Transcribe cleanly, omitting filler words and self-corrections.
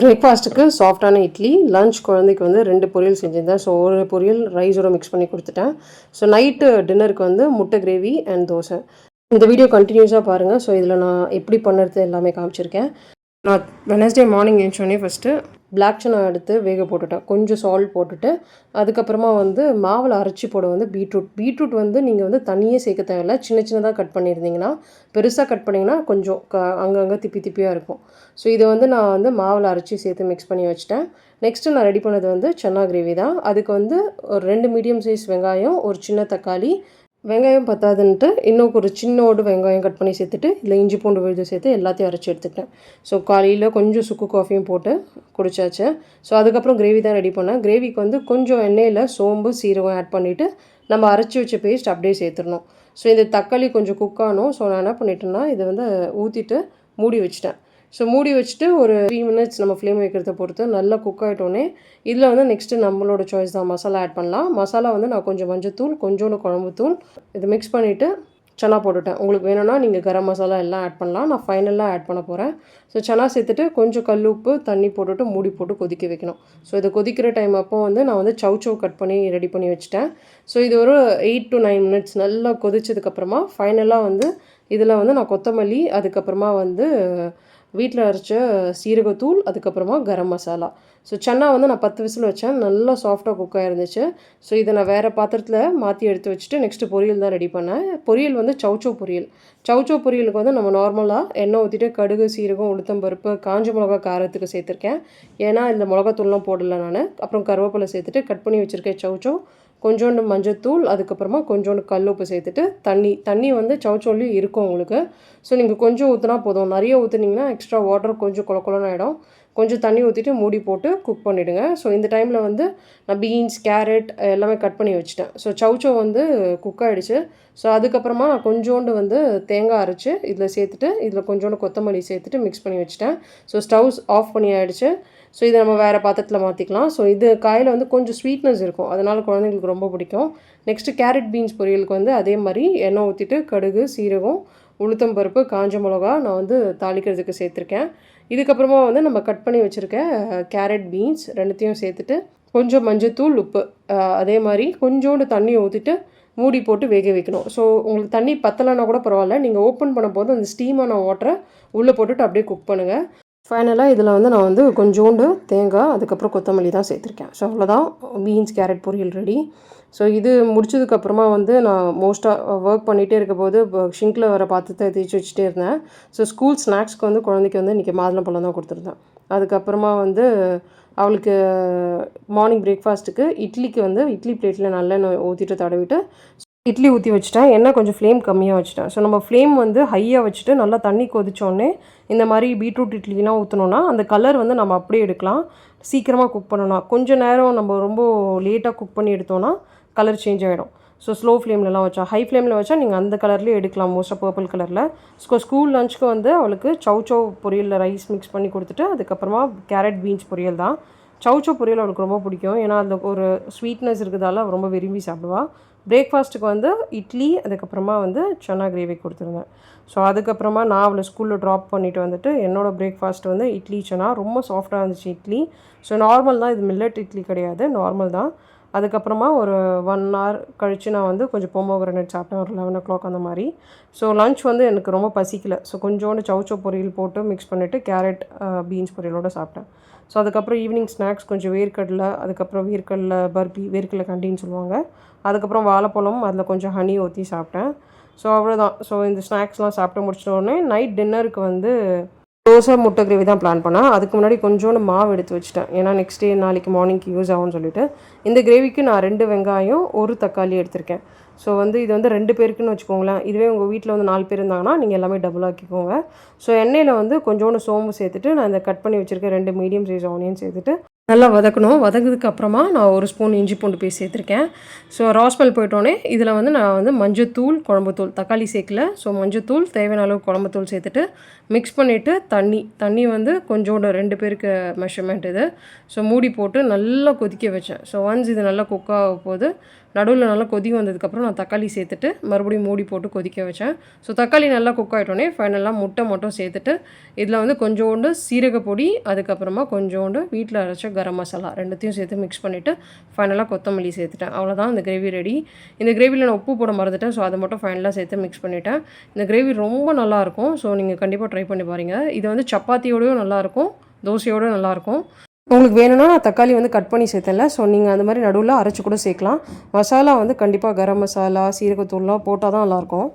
பிரேக்ஃபாஸ்ட்டுக்கு சாஃப்டான இட்லி, லஞ்ச் குழந்தைக்கு வந்து 2 பொரியல் செஞ்சிருந்தேன். ஸோ ஒரு பொரியல் ரைஸோட மிக்ஸ் பண்ணி கொடுத்துட்டேன். ஸோ நைட்டு டின்னருக்கு வந்து முட்டை கிரேவி அண்ட் தோசை. இந்த வீடியோ கண்டினியூஸாக பாருங்கள். ஸோ இதில் நான் எப்படி பண்ணுறது எல்லாமே காமிச்சிருக்கேன். நான் வெனஸ்டே மார்னிங் எழுந்தோடனே ஃபஸ்ட்டு பிளாக் சன்னா எடுத்து வேக போட்டுட்டேன். கொஞ்சம் சால்ட் போட்டுட்டு அதுக்கப்புறமா வந்து மாவில் அரைச்சி போட வந்து பீட்ரூட் வந்து நீங்கள் வந்து தனியே சேர்க்க தேவையில்லை. சின்ன சின்னதாக கட் பண்ணியிருந்தீங்கன்னா, பெருசாக கட் பண்ணிங்கன்னா கொஞ்சம் அங்கங்கே திப்பியாக இருக்கும். ஸோ இதை வந்து நான் வந்து மாவில் அரைச்சி சேர்த்து மிக்ஸ் பண்ணி வச்சுட்டேன். நெக்ஸ்ட்டு நான் ரெடி பண்ணது வந்து சன்னா கிரேவி தான். அதுக்கு வந்து ஒரு 2 மீடியம் சைஸ் வெங்காயம், ஒரு சின்ன தக்காளி, வெங்காயம் பத்தாதுன்ட்டு இன்னும் ஒரு சின்னோடு வெங்காயம் கட் பண்ணி சேர்த்துட்டு இதில் இஞ்சி பூண்டு விழுது சேர்த்து எல்லாத்தையும் அரைச்சி எடுத்துக்கிட்டேன். ஸோ காலையில் கொஞ்சம் சுக்கு காஃபியும் போட்டு குடிச்சாச்சு. ஸோ அதுக்கப்புறம் கிரேவி தான் ரெடி பண்ணேன். கிரேவிக்கு வந்து கொஞ்சம் எண்ணெயில் சோம்பு சீரகம் ஆட் பண்ணிவிட்டு நம்ம அரைச்சி வச்ச பேஸ்ட் அப்படியே சேர்த்துடணும். ஸோ இந்த தக்காளி கொஞ்சம் குக் ஆகணும். ஸோ நான் என்ன பண்ணிட்டேன்னா இதை வந்து ஊற்றிட்டு மூடி வச்சிட்டேன். ஸோ மூடி வச்சுட்டு ஒரு 3 மினிட்ஸ் நம்ம ஃப்ளேம் வைக்கிறத பொறுத்து நல்லா குக் ஆகிட்டோன்னே இதில் வந்து நெக்ஸ்ட்டு நம்மளோட சாய்ஸ் தான் மசாலா ஆட் பண்ணலாம். மசாலா வந்து நான் கொஞ்சம் மஞ்சத்தூள், கொஞ்சோண்டு குழம்புத்தூள் இதை மிக்ஸ் பண்ணிவிட்டு சன்னா போட்டுட்டேன். உங்களுக்கு வேணும்னா நீங்கள் கரம் மசாலா எல்லாம் ஆட் பண்ணலாம். நான் ஃபைனலாக ஆட் பண்ண போகிறேன். ஸோ சன்னா சேர்த்துட்டு கொஞ்சம் கல் உப்பு தண்ணி போட்டுட்டு மூடி போட்டு கொதிக்க வைக்கணும். ஸோ இதை கொதிக்கிற டைம் அப்போ வந்து நான் வந்து சவ் கட் பண்ணி ரெடி பண்ணி வச்சுட்டேன். ஸோ இது ஒரு 8 to 9 மினிட்ஸ் நல்லா கொதிச்சதுக்கப்புறமா ஃபைனலாக வந்து இதில் வந்து நான் கொத்தமல்லி, அதுக்கப்புறமா வந்து வீட்டில் அரைச்ச சீரகத்தூள், அதுக்கப்புறமா கரம் மசாலா. ஸோ சன்னா வந்து நான் 10 விசில் வச்சேன். நல்லா சாஃப்டாக குக் ஆகிருந்துச்சு. ஸோ இதை நான் வேறு பாத்திரத்தில் மாற்றி எடுத்து வச்சுட்டு நெக்ஸ்ட்டு பொரியல் தான் ரெடி பண்ணேன். பொரியல் வந்து சவ் பொரியல். பொரியலுக்கு வந்து நம்ம நார்மலாக எண்ணெய் ஊற்றிட்டு கடுகு, சீரகம், உளுத்தம்பருப்பு, காஞ்ச மிளகா காரத்துக்கு சேர்த்துருக்கேன். ஏன்னா இந்த மிளகாத்தூள்லாம் போடலை நான். அப்புறம் கருவேப்பிலை சேர்த்துட்டு கட் பண்ணி வச்சுருக்கேன் சவ், கொஞ்சோண்டு மஞ்சத்தூள், அதுக்கப்புறமா கொஞ்சோண்டு கல் உப்பு சேர்த்துட்டு தண்ணி வந்து சவுச்சோல்லையும் இருக்கும் உங்களுக்கு. ஸோ நீங்கள் கொஞ்சம் ஊற்றினா போதும். நிறைய ஊற்றுனீங்கன்னா எக்ஸ்ட்ரா வாட்டர் கொஞ்சம் கொலன்னு ஆகிடும். கொஞ்சம் தண்ணி ஊற்றிட்டு மூடி போட்டு குக் பண்ணிவிடுங்க. ஸோ இந்த டைமில் வந்து நான் பீன்ஸ், கேரட் எல்லாமே கட் பண்ணி வச்சுட்டேன். ஸோ சவ் வந்து குக் ஆகிடுச்சு. ஸோ அதுக்கப்புறமா நான் கொஞ்சோண்டு வந்து தேங்காய் அரைச்சி இதில் சேர்த்துட்டு இதில் கொஞ்சோண்டு கொத்தமல்லி சேர்த்துட்டு மிக்ஸ் பண்ணி வச்சுட்டேன். ஸோ ஸ்டவ்ஸ் ஆஃப் பண்ணி ஆகிடுச்சு. ஸோ இதை நம்ம வேறு பாத்திரத்தில் மாற்றிக்கலாம். ஸோ இது காயில் வந்து கொஞ்சம் ஸ்வீட்னஸ் இருக்கும், அதனால் குழந்தைங்களுக்கு ரொம்ப பிடிக்கும். நெக்ஸ்ட்டு கேரட் பீன்ஸ் பொரியலுக்கு வந்து அதே மாதிரி எண்ணெய் ஊற்றிட்டு கடுகு, சீரகம், உளுத்தம்பருப்பு, காஞ்ச மிளகா நான் வந்து தாளிக்கிறதுக்கு சேர்த்துருக்கேன். இதுக்கப்புறமா வந்து நம்ம கட் பண்ணி வச்சுருக்க கேரட், பீன்ஸ் ரெண்டுத்தையும் சேர்த்துட்டு கொஞ்சம் மஞ்சத்தூள், உப்பு, அதே மாதிரி கொஞ்சோண்டு தண்ணி ஊற்றிட்டு மூடி போட்டு வேக வைக்கணும். ஸோ உங்களுக்கு தண்ணி பத்தலைன்னா கூட பரவாயில்ல, நீங்கள் ஓப்பன் பண்ணும்போது அந்த ஸ்டீமான வாட்டரை உள்ளே போட்டுட்டு அப்படியே குக் பண்ணுங்கள். ஃபைனலாக இதில் வந்து நான் வந்து கொஞ்சோண்டு தேங்காய், அதுக்கப்புறம் கொத்தமல்லி தான் சேர்த்துருக்கேன். ஸோ அவ்வளோதான், பீன்ஸ் கேரட் பொரியல் ரெடி. ஸோ இது முடிச்சதுக்கப்புறமா வந்து நான் மோஸ்ட்டாக ஒர்க் பண்ணிகிட்டே இருக்கும்போது ஷிங்கில் வர பாத்திரத்தை தேய்ச்சி வச்சுட்டே இருந்தேன். ஸோ ஸ்கூல் ஸ்நாக்ஸ்க்கு வந்து குழந்தைக்கு வந்து இன்றைக்கி மாதுளம்பழம் தான் கொடுத்துருந்தேன். அதுக்கப்புறமா வந்து அவளுக்கு மார்னிங் பிரேக்ஃபாஸ்ட்டுக்கு இட்லிக்கு வந்து இட்லி பிளேட்டில் நல்லெண்ணெய் ஊற்றிட்டு தடவிட்டு இட்லி ஊற்றி வச்சுட்டேன். எண்ணெய் கொஞ்சம் ஃப்ளேம் கம்மியாக வச்சுட்டேன். ஸோ நம்ம ஃப்ளேம் வந்து ஹையாக வச்சுட்டு நல்லா தண்ணி கொதிச்சோடனே இந்த மாதிரி பீட்ரூட் இட்லிலாம் ஊற்றினோன்னா அந்த கலர் வந்து நம்ம அப்படியே எடுக்கலாம். சீக்கிரமாக குக் பண்ணணும். கொஞ்சம் நேரம் நம்ம ரொம்ப லேட்டாக குக் பண்ணி எடுத்தோன்னா கலர் சேஞ்ச் ஆகிடும். ஸோ ஸ்லோ ஃப்ளேம்லலாம் வச்சா, ஹை ஃப்ளேமில் வச்சா நீங்கள் அந்த கலர்லேயே எடுக்கலாம், மோஸ்ட்டாக பர்பிள் கலரில். ஸ்கூல் லஞ்சுக்கு வந்து அவளுக்கு சவ் பொரியலில் ரைஸ் மிக்ஸ் பண்ணி கொடுத்துட்டு அதுக்கப்புறமா கேரட் பீன்ஸ் பொரியல் தான். சவ் பொரியல் அவளுக்கு ரொம்ப பிடிக்கும். ஏன்னா அதில் ஒரு ஸ்வீட்னஸ் இருக்கிறதால அவள் ரொம்ப விரும்பி சாப்பிடுவாள். பிரேக்ஃபாஸ்ட்டுக்கு வந்து இட்லி, அதுக்கப்புறமா வந்து சன்னா கிரேவி கொடுத்துருந்தேன். ஸோ அதுக்கப்புறமா நான் அவளை ஸ்கூலில் ட்ராப் பண்ணிவிட்டு வந்துட்டு என்னோடய பிரேக்ஃபாஸ்ட் வந்து இட்லி சன்னா. ரொம்ப சாஃப்டாக இருந்துச்சு இட்லி. ஸோ நார்மல் தான், இது மில்லட் இட்லி கிடையாது, நார்மல் தான். அதுக்கப்புறமா ஒரு 1 hour கழித்து நான் வந்து கொஞ்சம் பொமோகிரனேட் சாப்பிட்டேன், ஒரு 11 o'clock அந்த மாதிரி. ஸோ லன்ச் வந்து எனக்கு ரொம்ப பசிக்கல. ஸோ கொஞ்சோண்டு சவ் பொரியல் போட்டு மிக்ஸ் பண்ணிவிட்டு கேரட் பீன்ஸ் பொரியலோடு சாப்பிட்டேன். ஸோ அதுக்கப்புறம் ஈவினிங் ஸ்நாக்ஸ் கொஞ்சம் வேர்க்கடலை, அதுக்கப்புறம் வேர்க்கடலை பர்பி, வேர்க்கடலை கண்டின்னு சொல்லுவாங்க. அதுக்கப்புறம் வாழைப்பழம், அதில் கொஞ்சம் ஹனி ஊற்றி சாப்பிட்டேன். ஸோ அவ்வளோதான். ஸோ இந்த ஸ்நாக்ஸ்லாம் சாப்பிட்டு முடிச்சிட்டோடனே நைட் டின்னருக்கு வந்து தோசை, முட்டை கிரேவி தான் பிளான் பண்ணேன். அதுக்கு முன்னாடி கொஞ்சோண்டு மாவு எடுத்து வச்சுட்டேன். ஏன்னா நெக்ஸ்ட் டே நாளைக்கு மார்னிங்க்கு யூஸ் ஆகும்னு சொல்லிட்டு. இந்த கிரேவிக்கு நான் 2 வெங்காயம், 1 தக்காளி எடுத்திருக்கேன். ஸோ வந்து இது வந்து 2 பேருக்குன்னு வச்சுக்கோங்களேன். இதுவே உங்கள் வீட்டில் வந்து 4 பேர் இருந்தாங்கன்னா நீங்கள் எல்லாமே டபுள் ஆக்கிக்கோங்க. ஸோ எண்ணெயில் வந்து கொஞ்சோண்டு சோம்பு சேர்த்துட்டு நான் இந்த கட் பண்ணி வச்சுருக்கேன் 2 மீடியம் சைஸ் ஆனியன் சேர்த்துட்டு நல்லா வதக்கணும். வதக்குறதுக்கு அப்புறமா நான் 1 ஸ்பூன் இஞ்சி பூண்டு பேஸ்ட் சேர்த்துருக்கேன். ஸோ ராஸ்மெல் போயிட்டோன்னே இதில் வந்து நான் வந்து மஞ்சத்தூள், குழம்புத்தூள், தக்காளி சேர்க்கல. ஸோ மஞ்சத்தூள், தேவையான அளவு குழம்புத்தூள் சேர்த்துட்டு மிக்ஸ் பண்ணிவிட்டு தண்ணி வந்து கொஞ்சோண்டு 2 பேருக்கு மெஷர்மெண்ட் இது. ஸோ மூடி போட்டு நல்லா கொதிக்க வச்சேன். ஸோ ஒன்ஸ் இது நல்லா குக் ஆக போது நடுவில் நல்லா கொதி வந்ததுக்கப்புறம் நான் தக்காளி சேர்த்துட்டு மறுபடியும் மூடி போட்டு கொதிக்க வச்சேன். ஸோ தக்காளி நல்லா குக் ஆகிட்டோன்னே ஃபைனலாக முட்டை மட்டும் சேர்த்துட்டு இதில் வந்து கொஞ்சோண்டு சீரகப்பொடி, அதுக்கப்புறமா கொஞ்சோண்டு வீட்டில் அரைச்ச கரம் மசாலா ரெண்டுத்தையும் சேர்த்து மிக்ஸ் பண்ணிவிட்டு ஃபைனலாக கொத்தமல்லி சேர்த்துட்டேன். அவ்வளோதான் இந்த கிரேவி ரெடி. இந்த கிரேவியில் நான் உப்பு போட மறந்துட்டேன். ஸோ அதை மட்டும் ஃபைனலாக சேர்த்து மிக்ஸ் பண்ணிவிட்டேன். இந்த கிரேவி ரொம்ப நல்லாயிருக்கும். ஸோ நீங்கள் கண்டிப்பாக ட்ரை பண்ணி பாருங்கள். இது வந்து சப்பாத்தியோடையும் நல்லாயிருக்கும், தோசையோடையும் நல்லாயிருக்கும். உங்களுக்கு வேணும்னா நான் தக்காளி வந்து கட் பண்ணி சேர்த்தல. ஸோ நீங்கள் அந்த மாதிரி நடுவில் அரைச்சி கூட சேர்க்கலாம். மசாலா வந்து கண்டிப்பாக கரம் மசாலா, சீரகத்தூள்லாம் போட்டால் தான் நல்லாயிருக்கும்.